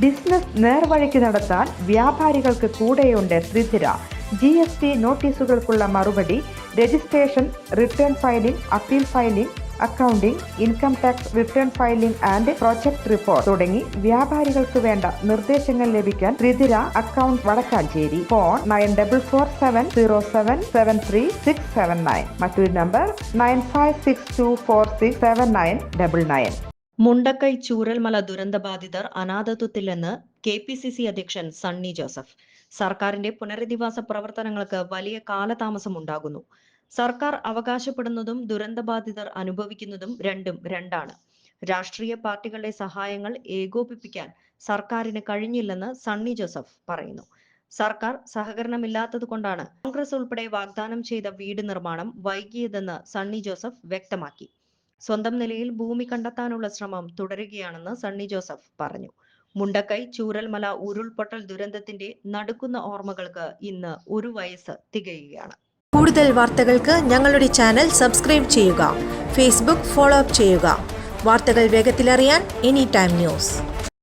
Business നേർവഴിക്ക് നടത്താൻ വ്യാപാരികൾക്ക് കൂടെയുണ്ട് ത്രിധിര. GST നോട്ടീസുകൾക്കുള്ള മറുപടി, registration, return filing, appeal filing, accounting, income tax return filing and project report തുടങ്ങി വ്യാപാരികൾക്ക് വേണ്ട നിർദ്ദേശങ്ങൾ ലഭിക്കാൻ ത്രിധിര അക്കൗണ്ട് വടക്കാഞ്ചേരി. ഫോൺ 9447077369. മറ്റൊരു നമ്പർ 9562467999. മുണ്ടക്കൈ ചൂരൽമല ദുരന്തബാധിതർ അനാഥത്വത്തിലെന്ന് KPCC അധ്യക്ഷൻ സണ്ണി ജോസഫ്. സർക്കാരിന്റെ പുനരധിവാസ പ്രവർത്തനങ്ങൾക്ക് വലിയ കാലതാമസമുണ്ടാകുന്നു. സർക്കാർ അവകാശപ്പെടുന്നതും ദുരന്തബാധിതർ അനുഭവിക്കുന്നതും രണ്ടാണ്. രാഷ്ട്രീയ പാർട്ടികളുടെ സഹായങ്ങൾ ഏകോപിപ്പിക്കാൻ സർക്കാരിന് കഴിഞ്ഞില്ലെന്ന് സണ്ണി ജോസഫ് പറയുന്നു. സർക്കാർ സഹകരണമില്ലാത്തതുകൊണ്ടാണ് കോൺഗ്രസ് ഉൾപ്പെടെ വാഗ്ദാനം ചെയ്ത വീട് നിർമ്മാണം വൈകിയതെന്ന് സണ്ണി ജോസഫ് വ്യക്തമാക്കി. സ്വന്തം നിലയിൽ ഭൂമി കണ്ടെത്താനുള്ള ശ്രമം തുടരുകയാണെന്ന് സണ്ണി ജോസഫ് പറഞ്ഞു. മുണ്ടക്കൈ ചൂരൽമല ഉരുൾപൊട്ടൽ ദുരന്തത്തിന്റെ നടുക്കുന്ന ഓർമ്മകൾക്ക് ഇന്ന് 1 വയസ്സ് തികയുകയാണ്. കൂടുതൽ വാർത്തകൾക്ക് ഞങ്ങളുടെ ചാനൽ സബ്സ്ക്രൈബ് ചെയ്യുക. ഫേസ്ബുക്ക് ഫോളോ അപ്പ് ചെയ്യുക. വാർത്തകൾ വേഗത്തിലറിയാൻ Anytime News.